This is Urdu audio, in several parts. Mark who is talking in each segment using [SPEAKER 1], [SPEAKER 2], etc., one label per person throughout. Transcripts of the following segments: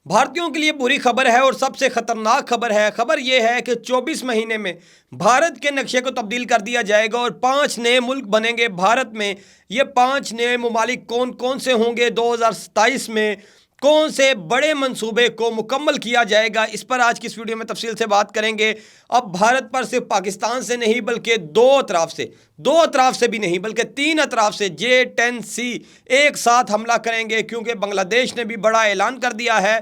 [SPEAKER 1] بھارتیوں کے لیے بری خبر ہے اور سب سے خطرناک خبر ہے۔ خبر یہ ہے کہ 24 مہینے میں بھارت کے نقشے کو تبدیل کر دیا جائے گا اور 5 نئے ملک بنیں گے بھارت میں۔ یہ 5 نئے ممالک کون کون سے ہوں گے؟ 2027 میں کون سے بڑے منصوبے کو مکمل کیا جائے گا؟ اس پر آج کی اس ویڈیو میں تفصیل سے بات کریں گے۔ اب بھارت پر صرف پاکستان سے نہیں بلکہ دو اطراف سے بھی نہیں بلکہ 3 اطراف سے J-10C ایک ساتھ حملہ کریں گے، کیونکہ بنگلہ دیش نے بھی بڑا اعلان کر دیا ہے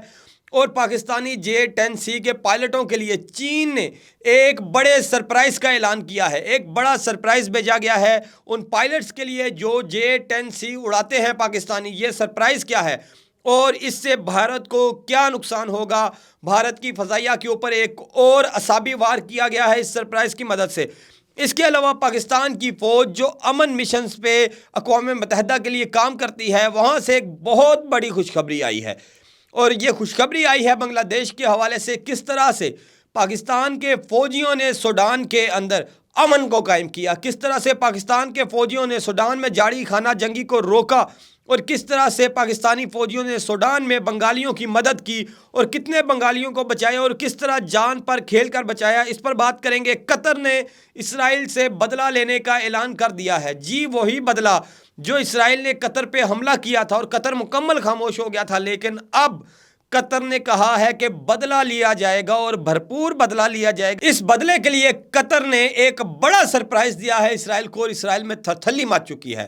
[SPEAKER 1] اور پاکستانی J-10C کے پائلٹوں کے لیے چین نے ایک بڑے سرپرائز کا اعلان کیا ہے۔ ایک بڑا سرپرائز بھیجا گیا ہے ان پائلٹس کے لیے جو J-10C اڑاتے ہیں پاکستانی۔ یہ سرپرائز کیا ہے اور اس سے بھارت کو کیا نقصان ہوگا؟ بھارت کی فضائیہ کے اوپر ایک اور اعصابی وار کیا گیا ہے اس سرپرائز کی مدد سے۔ اس کے علاوہ پاکستان کی فوج جو امن مشنز پہ اقوام متحدہ کے لیے کام کرتی ہے، وہاں سے ایک بہت بڑی خوشخبری آئی ہے، اور یہ خوشخبری آئی ہے بنگلہ دیش کے حوالے سے۔ کس طرح سے پاکستان کے فوجیوں نے سوڈان کے اندر امن کو قائم کیا، کس طرح سے پاکستان کے فوجیوں نے سوڈان میں جاری خانہ جنگی کو روکا، اور کس طرح سے پاکستانی فوجیوں نے سوڈان میں بنگالیوں کی مدد کی اور کتنے بنگالیوں کو بچایا اور کس طرح جان پر کھیل کر بچایا، اس پر بات کریں گے۔ قطر نے اسرائیل سے بدلہ لینے کا اعلان کر دیا ہے۔ جی وہی بدلہ جو اسرائیل نے قطر پہ حملہ کیا تھا اور قطر مکمل خاموش ہو گیا تھا، لیکن اب قطر نے کہا ہے کہ بدلہ لیا جائے گا اور بھرپور بدلہ لیا جائے گا۔ اس بدلے کے لیے قطر نے ایک بڑا سرپرائز دیا ہے اسرائیل کو، اور اسرائیل میں تھرتھلی مچ چکی ہے۔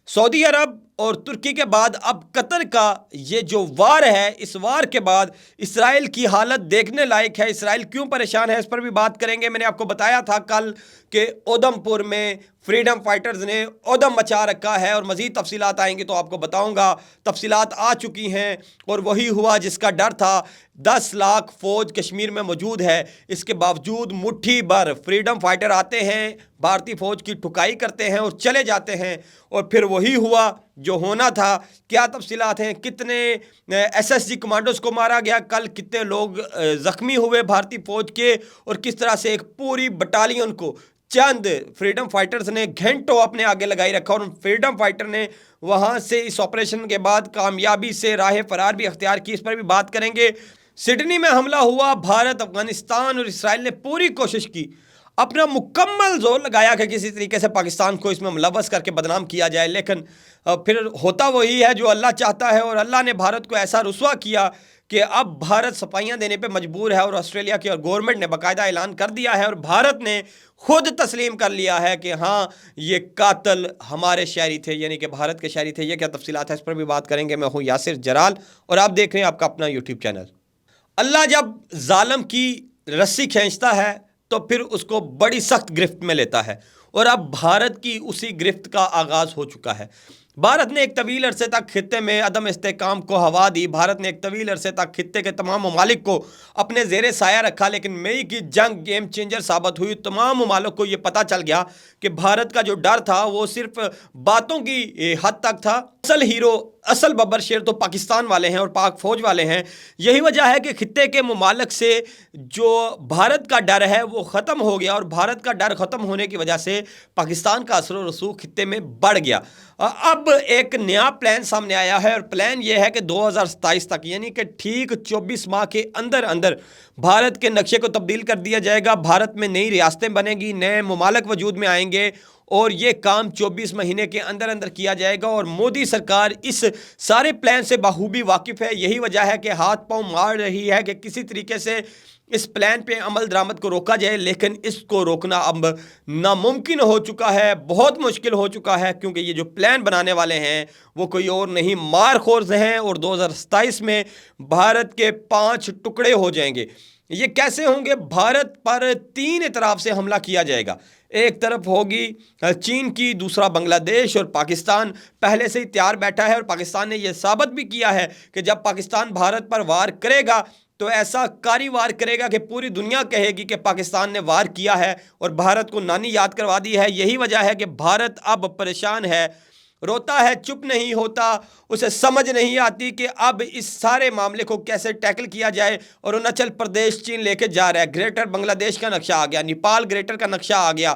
[SPEAKER 1] سعودی عرب اور ترکی کے بعد اب قطر کا یہ جو وار ہے، اس وار کے بعد اسرائیل کی حالت دیکھنے لائق ہے۔ اسرائیل کیوں پریشان ہے اس پر بھی بات کریں گے۔ میں نے آپ کو بتایا تھا کل کہ اودھم پور میں فریڈم فائٹرز نے اودھم مچا رکھا ہے، اور مزید تفصیلات آئیں گی تو آپ کو بتاؤں گا۔ تفصیلات آ چکی ہیں اور وہی ہوا جس کا ڈر تھا۔ 10 لاکھ فوج کشمیر میں موجود ہے، اس کے باوجود مٹھی بھر فریڈم فائٹر آتے ہیں، بھارتی فوج کی ٹھکائی کرتے ہیں اور چلے جاتے ہیں، اور پھر وہی ہوا جو ہونا تھا۔ کیا تفصیلات ہیں؟ کتنے SSG کمانڈوز کو مارا گیا کل، کتنے لوگ زخمی ہوئے بھارتی فوج کے، اور کس طرح سے ایک پوری بٹالین کو چند فریڈم فائٹرز نے گھنٹوں اپنے آگے لگائی رکھا، اور فریڈم فائٹر نے وہاں سے اس آپریشن کے بعد کامیابی سے راہ فرار بھی اختیار کی۔ اس پر بھی بات کریں گے۔ سڈنی میں حملہ ہوا، بھارت، افغانستان اور اسرائیل نے پوری کوشش کی، اپنا مکمل زور لگایا کہ کسی طریقے سے پاکستان کو اس میں ملوث کر کے بدنام کیا جائے، لیکن پھر ہوتا وہی ہے جو اللہ چاہتا ہے، اور اللہ نے بھارت کو ایسا رسوا کیا کہ اب بھارت صفائیاں دینے پہ مجبور ہے، اور آسٹریلیا کی اور گورنمنٹ نے باقاعدہ اعلان کر دیا ہے، اور بھارت نے خود تسلیم کر لیا ہے کہ ہاں یہ قاتل ہمارے شہری تھے، یعنی کہ بھارت کے شہری تھے۔ یہ کیا تفصیلات ہے اس پر بھی بات کریں گے۔ میں ہوں یاسر جرال اور آپ دیکھ رہے ہیں آپ کا اپنا یوٹیوب چینل۔ اللہ جب ظالم کی رسی کھینچتا ہے تو پھر اس کو بڑی سخت گرفت میں لیتا ہے، اور اب بھارت کی اسی گرفت کا آغاز ہو چکا ہے۔ بھارت نے ایک طویل عرصے تک خطے میں عدم استحکام کو ہوا دی۔ بھارت نے ایک طویل عرصے تک خطے کے تمام ممالک کو اپنے زیر سایہ رکھا، لیکن مئی کی جنگ گیم چینجر ثابت ہوئی۔ تمام ممالک کو یہ پتہ چل گیا کہ بھارت کا جو ڈر تھا وہ صرف باتوں کی حد تک تھا۔ اصل ہیرو، اصل ببر شیر تو پاکستان والے ہیں اور پاک فوج والے ہیں۔ یہی وجہ ہے کہ خطے کے ممالک سے جو بھارت کا ڈر ہے وہ ختم ہو گیا، اور بھارت کا ڈر ختم ہونے کی وجہ سے پاکستان کا اثر و رسوخ خطے میں بڑھ گیا۔ اب ایک نیا پلان سامنے آیا ہے، اور پلان یہ ہے کہ 2027 تک، یعنی کہ ٹھیک 24 ماہ کے اندر اندر بھارت کے نقشے کو تبدیل کر دیا جائے گا۔ بھارت میں نئی ریاستیں بنیں گی، نئے ممالک وجود میں آئیں گے، اور یہ کام 24 مہینے کے اندر اندر کیا جائے گا، اور مودی سرکار اس سارے پلان سے بخوبی واقف ہے۔ یہی وجہ ہے کہ ہاتھ پاؤں مار رہی ہے کہ کسی طریقے سے اس پلان پہ عمل درآمد کو روکا جائے، لیکن اس کو روکنا اب ناممکن ہو چکا ہے، بہت مشکل ہو چکا ہے، کیونکہ یہ جو پلان بنانے والے ہیں وہ کوئی اور نہیں، مار خورز ہیں، اور 2027 میں بھارت کے 5 ٹکڑے ہو جائیں گے۔ یہ کیسے ہوں گے؟ بھارت پر 3 اطراف سے حملہ کیا جائے گا۔ ایک طرف ہوگی چین کی، دوسرا بنگلہ دیش، اور پاکستان پہلے سے ہی تیار بیٹھا ہے، اور پاکستان نے یہ ثابت بھی کیا ہے کہ جب پاکستان بھارت پر وار کرے گا تو ایسا کاری وار کرے گا کہ پوری دنیا کہے گی کہ پاکستان نے وار کیا ہے، اور بھارت کو نانی یاد کروا دی ہے۔ یہی وجہ ہے کہ بھارت اب پریشان ہے، روتا ہے، چپ نہیں ہوتا، اسے سمجھ نہیں آتی کہ اب اس سارے معاملے کو کیسے ٹیکل کیا جائے، اور اروناچل پردیش چین لے کے جا رہا ہے، گریٹر بنگلہ دیش کا نقشہ آ گیا، نیپال گریٹر کا نقشہ آ گیا،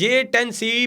[SPEAKER 1] J-10C